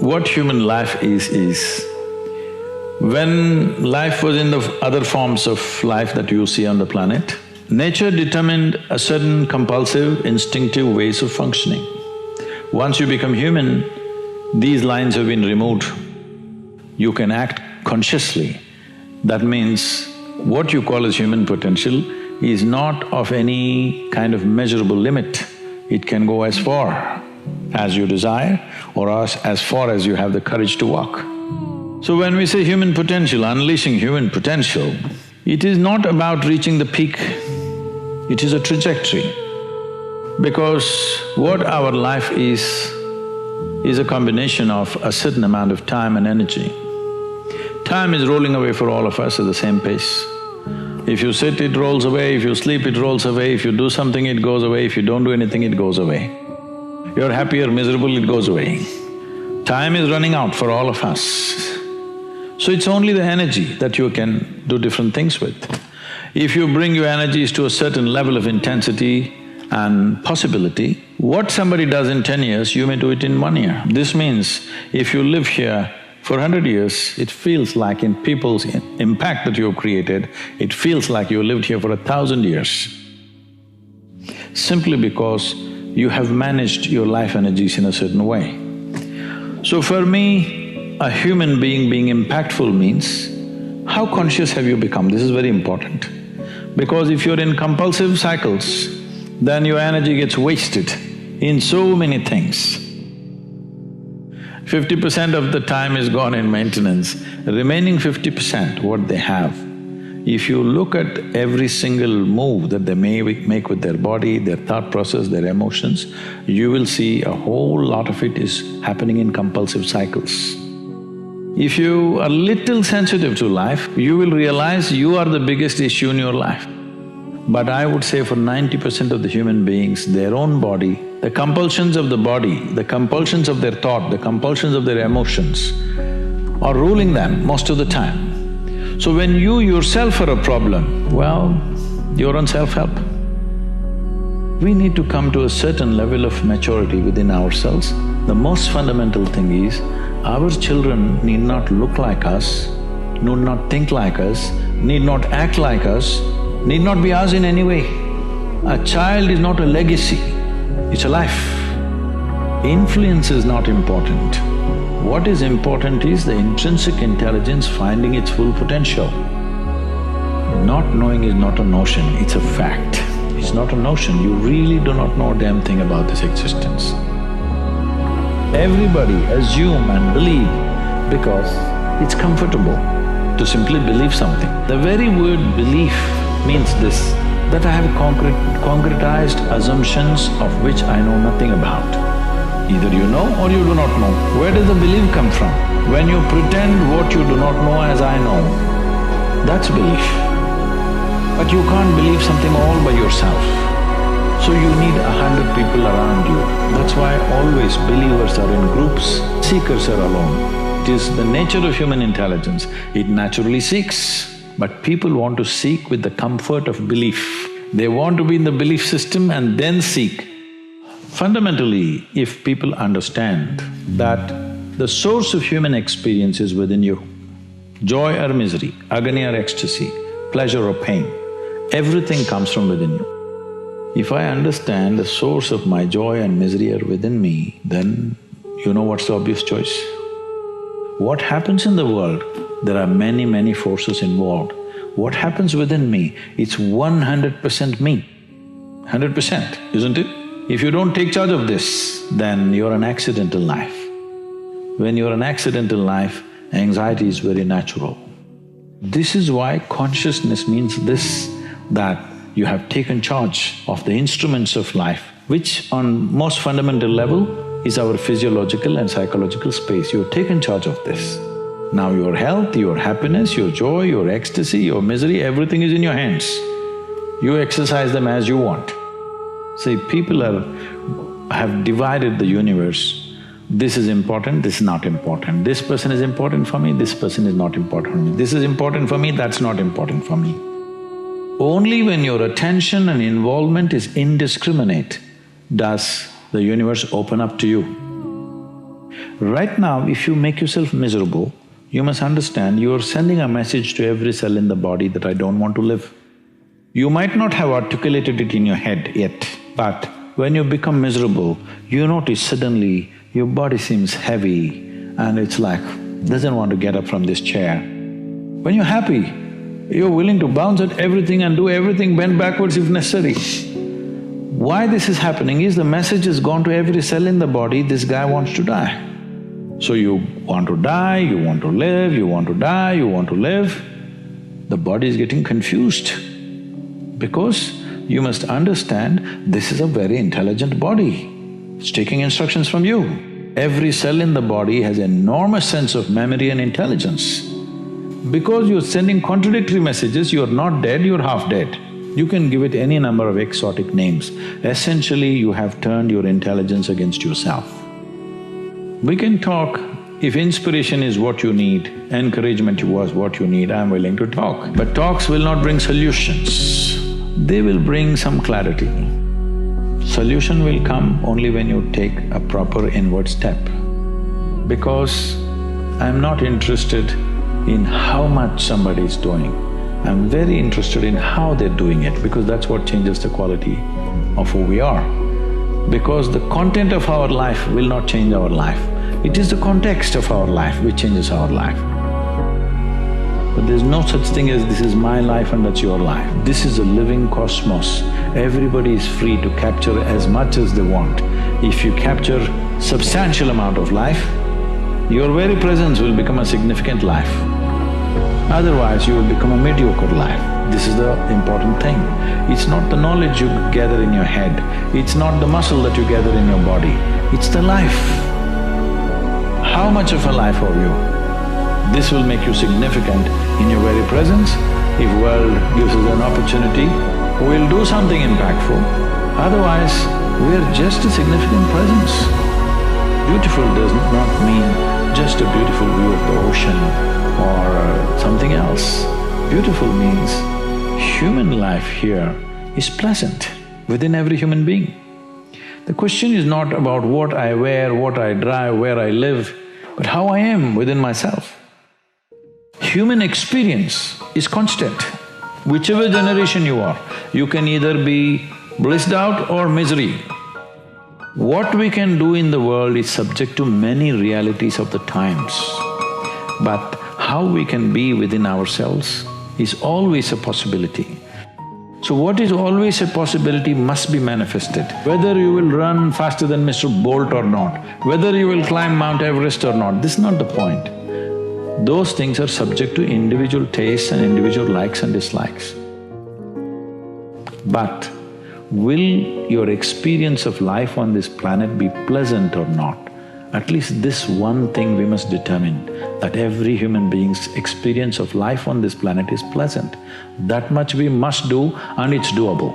What human life is when life was in the other forms of life that you see on the planet, nature determined a certain compulsive, instinctive ways of functioning. Once you become human, these lines have been removed. You can act consciously. That means what you call as human potential is not of any kind of measurable limit. It can go as far as you desire or as far as you have the courage to walk. So when we say human potential, unleashing human potential, it is not about reaching the peak, it is a trajectory. Because what our life is a combination of a certain amount of time and energy. Time is rolling away for all of us at the same pace. If you sit, it rolls away, if you sleep, it rolls away, if you do something, it goes away, if you don't do anything, it goes away. You're happy or miserable, it goes away. Time is running out for all of us. So it's only the energy that you can do different things with. If you bring your energies to a certain level of intensity and possibility, what somebody does in 10 years, you may do it in 1 year. This means if you live here for 100 years, it feels like in people's impact that you've created, it feels like you lived here for 1,000 years. Simply because you have managed your life energies in a certain way. So for me, a human being impactful means, how conscious have you become? This is very important. Because if you're in compulsive cycles, then your energy gets wasted in so many things. 50% of the time is gone in maintenance, remaining 50%, what they have. If you look at every single move that they may make with their body, their thought process, their emotions, you will see a whole lot of it is happening in compulsive cycles. If you are little sensitive to life, you will realize you are the biggest issue in your life. But I would say for 90% of the human beings, their own body, the compulsions of the body, the compulsions of their thought, the compulsions of their emotions are ruling them most of the time. So when you yourself are a problem, well, you're on self-help. We need to come to a certain level of maturity within ourselves. The most fundamental thing is, our children need not look like us, need not think like us, need not act like us, need not be us in any way. A child is not a legacy, it's a life. Influence is not important. What is important is the intrinsic intelligence finding its full potential. Not knowing is not a notion, it's a fact. It's not a notion, you really do not know a damn thing about this existence. Everybody assume and believe because it's comfortable to simply believe something. The very word belief means this, that I have concretized assumptions of which I know nothing about. Either you know or you do not know. Where does the belief come from? When you pretend what you do not know as I know, that's belief. But you can't believe something all by yourself. So you need 100 people around you. That's why always believers are in groups, seekers are alone. It is the nature of human intelligence, it naturally seeks. But people want to seek with the comfort of belief. They want to be in the belief system and then seek. Fundamentally, if people understand that the source of human experience is within you, joy or misery, agony or ecstasy, pleasure or pain, everything comes from within you. If I understand the source of my joy and misery are within me, then you know what's the obvious choice? What happens in the world, there are many forces involved. What happens within me, it's 100% me. 100%, isn't it? If you don't take charge of this, then you're an accidental life. When you're an accidental life, anxiety is very natural. This is why consciousness means this, that you have taken charge of the instruments of life, which on most fundamental level is our physiological and psychological space. You've taken charge of this. Now your health, your happiness, your joy, your ecstasy, your misery, everything is in your hands. You exercise them as you want. See, people have divided the universe. This is important, this is not important. This person is important for me, this person is not important for me. This is important for me, that's not important for me. Only when your attention and involvement is indiscriminate does the universe open up to you. Right now, if you make yourself miserable, you must understand you are sending a message to every cell in the body that I don't want to live. You might not have articulated it in your head yet, but when you become miserable, you notice suddenly your body seems heavy and it's like, doesn't want to get up from this chair. When you're happy, you're willing to bounce at everything and do everything, bend backwards if necessary. Why this is happening is the message has gone to every cell in the body, this guy wants to die. So you want to die, you want to live, you want to die, you want to live. The body is getting confused because you must understand this is a very intelligent body. It's taking instructions from you. Every cell in the body has enormous sense of memory and intelligence. Because you're sending contradictory messages, you're not dead, you're half dead. You can give it any number of exotic names. Essentially, you have turned your intelligence against yourself. We can talk, if inspiration is what you need, encouragement was what you need, I'm willing to talk. But talks will not bring solutions, they will bring some clarity. Solution will come only when you take a proper inward step. Because I'm not interested in how much somebody is doing, I'm very interested in how they're doing it, because that's what changes the quality of who we are. Because the content of our life will not change our life, it is the context of our life which changes our life. But there's no such thing as this is my life and that's your life. This is a living cosmos. Everybody is free to capture as much as they want. If you capture substantial amount of life, your very presence will become a significant life. Otherwise, you will become a mediocre life. This is the important thing. It's not the knowledge you gather in your head, it's not the muscle that you gather in your body, it's the life. How much of a life are you? This will make you significant in your very presence. If world gives us an opportunity, we'll do something impactful. Otherwise, we're just a significant presence. Beautiful does not mean just a beautiful view of the ocean or something else. Beautiful means human life here is pleasant within every human being. The question is not about what I wear, what I drive, where I live, but how I am within myself. Human experience is constant. Whichever generation you are, you can either be blissed out or misery. What we can do in the world is subject to many realities of the times. But how we can be within ourselves is always a possibility. So what is always a possibility must be manifested. Whether you will run faster than Mr. Bolt or not, whether you will climb Mount Everest or not, this is not the point. Those things are subject to individual tastes and individual likes and dislikes. But will your experience of life on this planet be pleasant or not? At least this one thing we must determine, that every human being's experience of life on this planet is pleasant. That much we must do and it's doable.